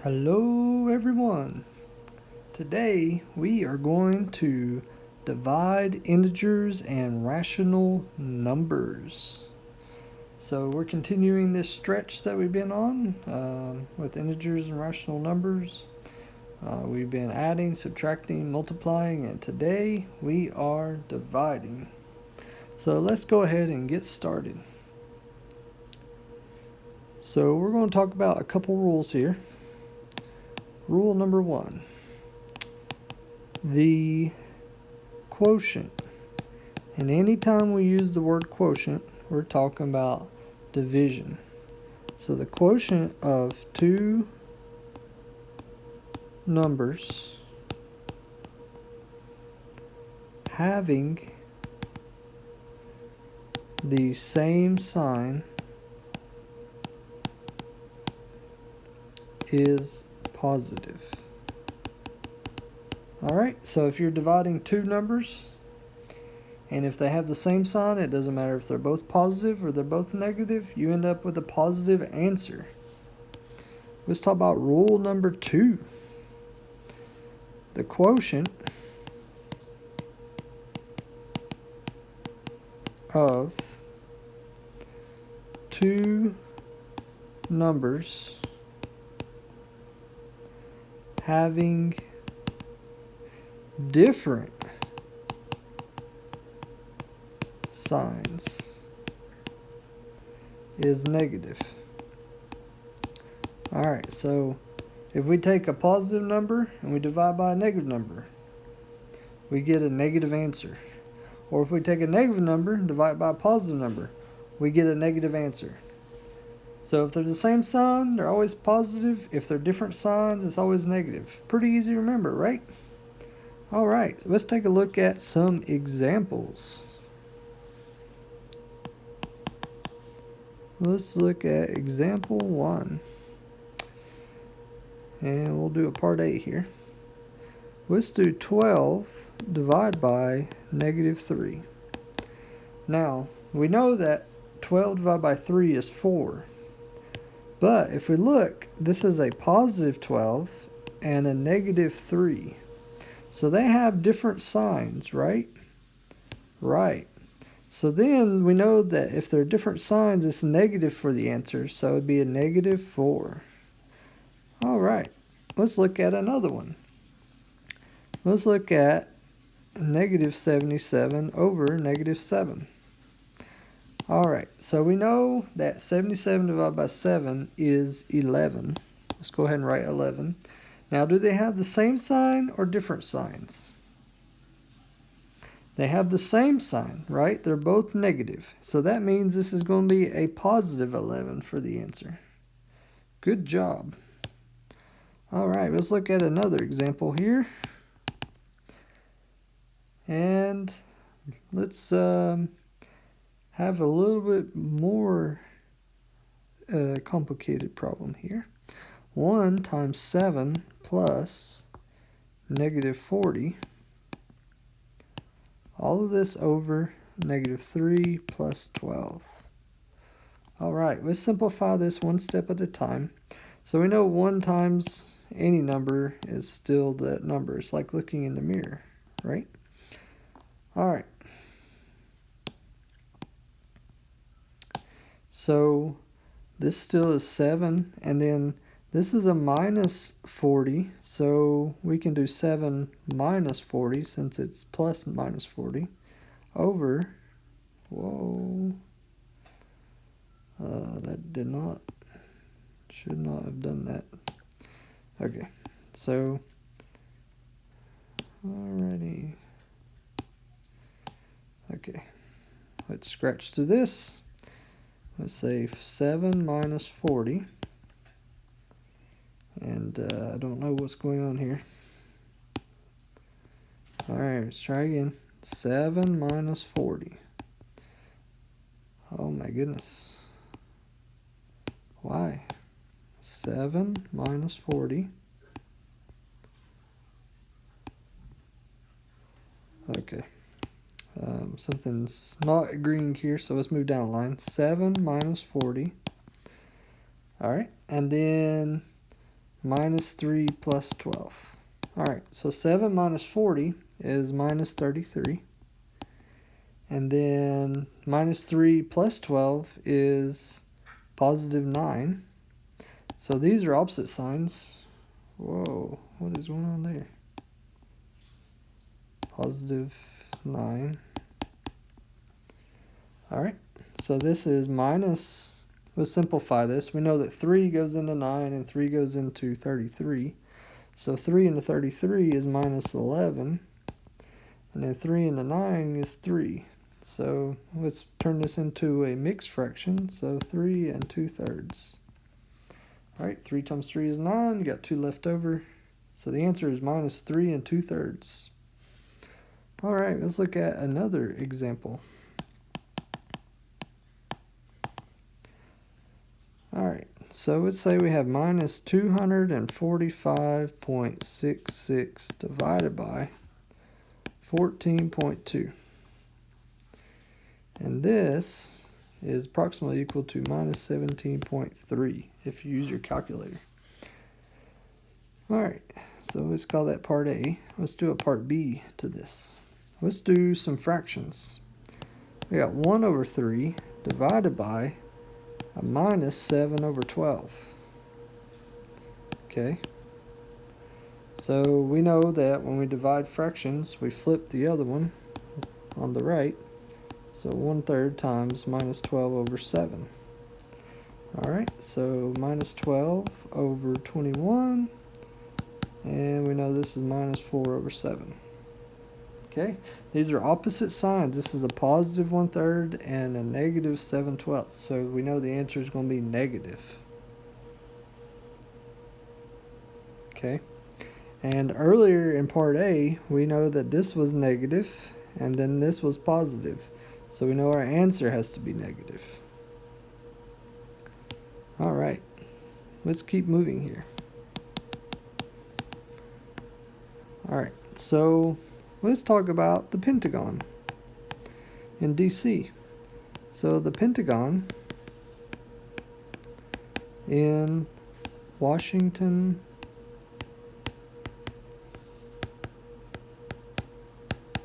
Hello everyone. Today we are going to divide integers and rational numbers. So we're continuing this stretch that we've been on with integers and rational numbers. We've been adding, subtracting, multiplying, and today we are dividing. So let's go ahead and get started. So we're going to talk about a couple rules here. Rule number 1. The quotient. And anytime we use the word quotient, we're talking about division. So the quotient of two numbers having the same sign is positive. Alright, so if you're dividing two numbers, and if they have the same sign, it doesn't matter if they're both positive or they're both negative, you end up with a positive answer. Let's talk about rule number 2. The quotient of two numbers having different signs is negative. Alright, so if we take a positive number and we divide by a negative number, we get a negative answer. Or if we take a negative number and divide by a positive number, we get a negative answer. So if they're the same sign, they're always positive. If they're different signs, it's always negative. Pretty easy to remember, right? Alright, so let's take a look at some examples. Let's look at example 1. And we'll do a part 8 here. Let's do 12 divided by negative 3. Now, we know that 12 divided by 3 is 4. But if we look, this is a positive 12 and a negative 3. So they have different signs, right? Right. So then we know that if they're different signs, it's negative for the answer. So it would be a negative 4. All right. Let's look at another one. Let's look at negative 77 over negative 7. All right. So we know that 77 divided by 7 is 11. Let's go ahead and write 11. Now, do they have the same sign or different signs? They have the same sign, right? They're both negative. So that means this is going to be a positive 11 for the answer. Good job. All right, let's look at another example here. And let's have a little bit more complicated problem here. 1 times 7 plus negative 40. All of this over negative 3 plus 12. All right, let's simplify this one step at a time. So we know 1 times any number is still that number. It's like looking in the mirror, right? All right. So this still is 7, and then this is a minus 40, so we can do 7 minus 40 since it's plus minus 40 over, that should not have done that. Okay, so, alrighty. Okay, let's scratch through this. Let's say 7 minus 40. And I don't know what's going on here. Alright, let's try again. 7 minus 40. Oh my goodness. Why? 7 minus 40. Okay. Something's not agreeing here, so let's move down a line. 7 minus 40. Alright, and then minus 3 plus 12. Alright, so 7 minus 40 is minus 33. And then minus 3 plus 12 is positive 9. So these are opposite signs. Whoa, what is going on there? Positive 9. Alright, so this is minus, let's simplify this. We know that 3 goes into 9 and 3 goes into 33. So 3 into 33 is minus 11. And then 3 into 9 is 3. So let's turn this into a mixed fraction. So 3 and 2/3. Alright, 3 times 3 is 9. You got 2 left over. So the answer is minus 3 and 2/3. Alright, let's look at another example. Alright, so let's say we have minus 245.66 divided by 14.2. And this is approximately equal to minus 17.3 if you use your calculator. Alright, so let's call that part A. Let's do a part B to this. Let's do some fractions. We got 1 over 3 divided by a minus 7 over 12. Okay. So we know that when we divide fractions, we flip the other one on the right. So 1/3 times minus 12 over 7. Alright, so minus 12 over 21. And we know this is minus 4 over 7. Okay, these are opposite signs. This is a positive 1/3 and a negative 7/12. So we know the answer is going to be negative. Okay, and earlier in part A, we know that this was negative and then this was positive. So we know our answer has to be negative. Alright, let's keep moving here. Alright, so let's talk about the Pentagon in D.C. So the Pentagon in Washington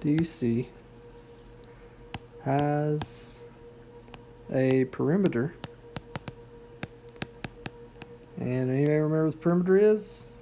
D.C. has a perimeter. And anybody remember what the perimeter is?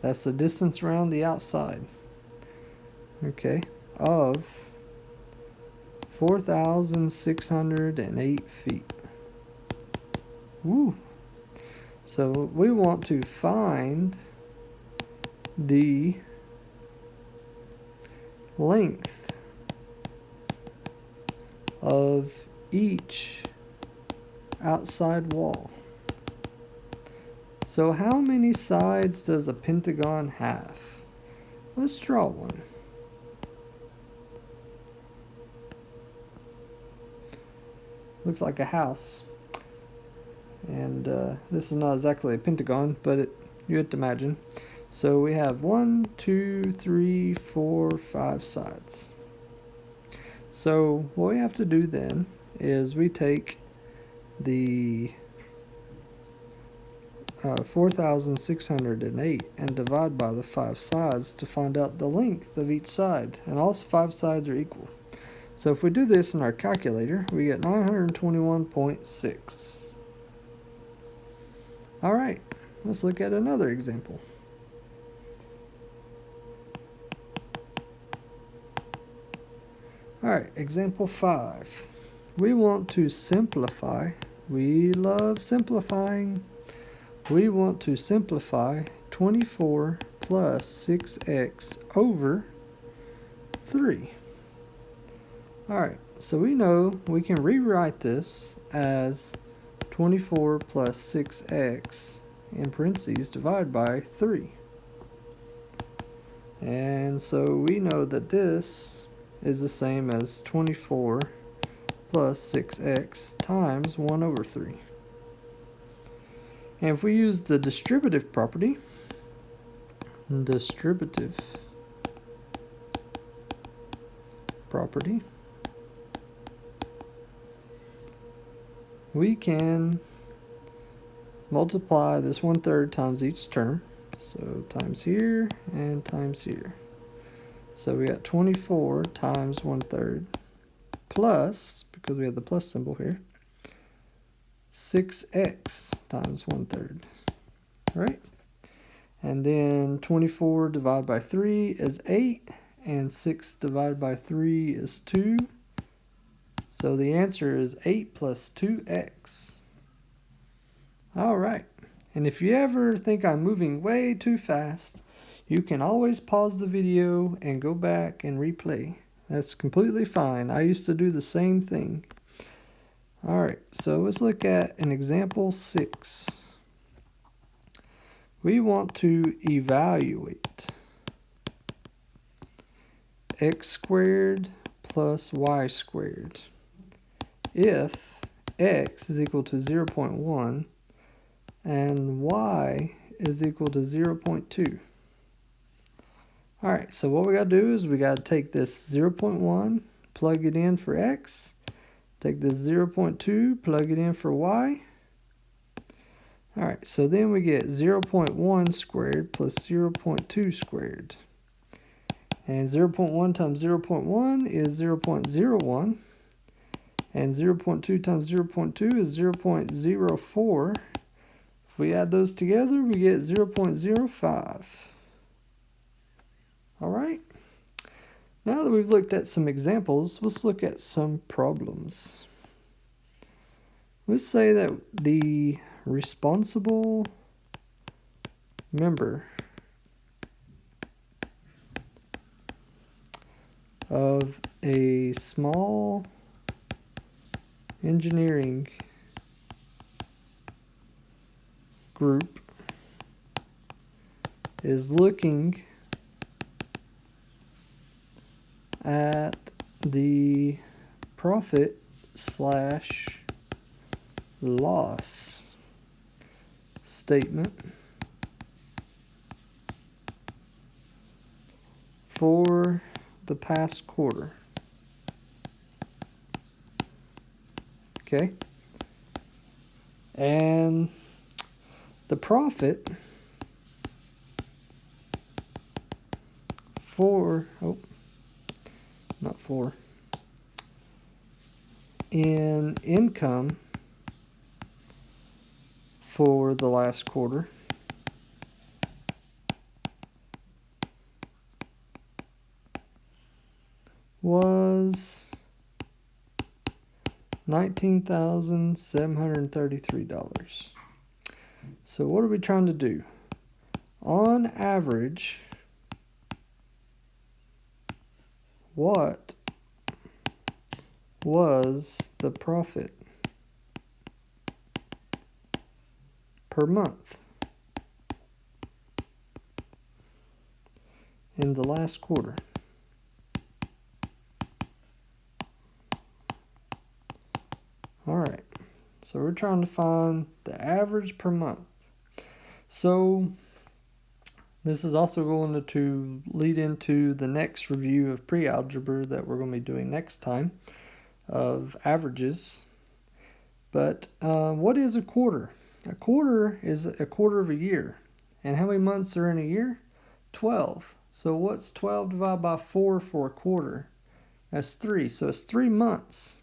That's the distance around the outside. Okay, of 4,608 feet. Woo! So we want to find the length of each outside wall. So how many sides does a pentagon have? Let's draw one. Looks like a house. And this is not exactly a pentagon, but you have to imagine. So we have 1, 2, 3, 4, 5 sides. So what we have to do then is we take the 4,608 and divide by the 5 sides to find out the length of each side. And all 5 sides are equal. So if we do this in our calculator, we get 921.6. Alright, let's look at another example. Alright, example 5. We want to simplify. We love simplifying. We want to simplify 24 plus 6x over 3. Alright, so we know we can rewrite this as 24 plus 6x in parentheses divided by 3. And so we know that this is the same as 24 plus 6x times 1 over 3. And if we use the distributive property, we can multiply this 1/3 times each term. So times here and times here. So we got 24 times 1/3 plus, because we have the plus symbol here, 6x times 1/3. Right? And then 24 divided by 3 is 8, and 6 divided by 3 is 2. So the answer is 8 plus 2x. All right. And if you ever think I'm moving way too fast, you can always pause the video and go back and replay. That's completely fine. I used to do the same thing. All right, so let's look at an example 6. We want to evaluate x squared plus y squared if x is equal to 0.1 and y is equal to 0.2. All right, so what we got to do is we got to take this 0.1, plug it in for x, take this 0.2, plug it in for y. All right, so then we get 0.1 squared plus 0.2 squared. And 0.1 times 0.1 is 0.01. And 0.2 times 0.2 is 0.04. If we add those together, we get 0.05. All right. Now that we've looked at some examples, let's look at some problems. Let's say that the responsible member of a small engineering group is looking at the profit/loss statement for the past quarter. Okay. And the profit for, in income for the last quarter was $19,733. So what are we trying to do? On average, what was the profit per month in the last quarter? All right, so we're trying to find the average per month. So this is also going to lead into the next review of pre-algebra that we're going to be doing next time, of averages. But what is a quarter? A quarter is a quarter of a year. And how many months are in a year? 12. So what's 12 divided by 4 for a quarter? That's 3. So it's 3 months.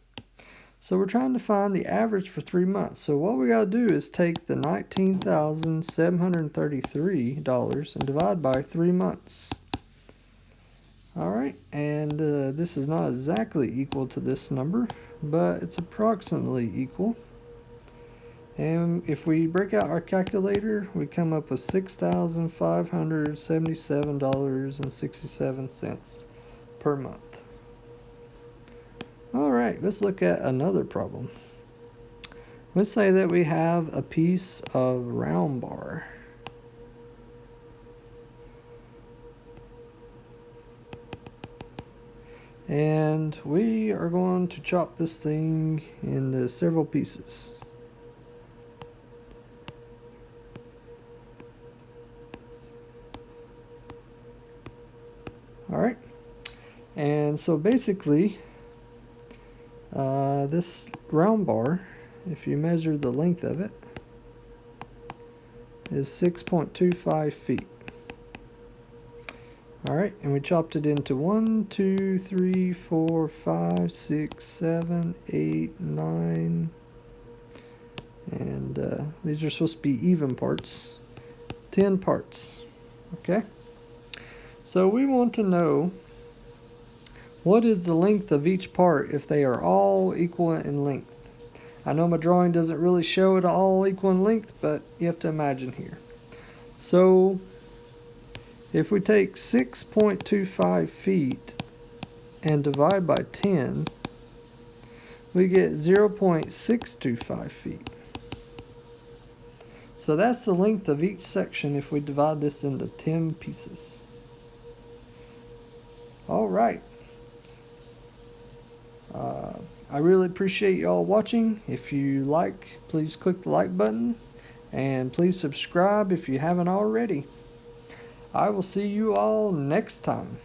So we're trying to find the average for 3 months. So what we got to do is take the $19,733 and divide by 3 months. All right, and this is not exactly equal to this number, but it's approximately equal. And if we break out our calculator, we come up with $6,577.67 per month. All right, let's look at another problem. Let's say that we have a piece of round bar. And we are going to chop this thing into several pieces. All right, and so basically, this round bar, if you measure the length of it, is 6.25 feet. Alright, and we chopped it into 1, 2, 3, 4, 5, 6, 7, 8, 9, and these are supposed to be even parts. 10 parts. Okay? So we want to know what is the length of each part if they are all equal in length. I know my drawing doesn't really show it all equal in length, but you have to imagine here. So if we take 6.25 feet and divide by 10, we get 0.625 feet. So that's the length of each section if we divide this into 10 pieces. Alright. I really appreciate y'all watching. If you like, please click the like button. And please subscribe if you haven't already. I will see you all next time.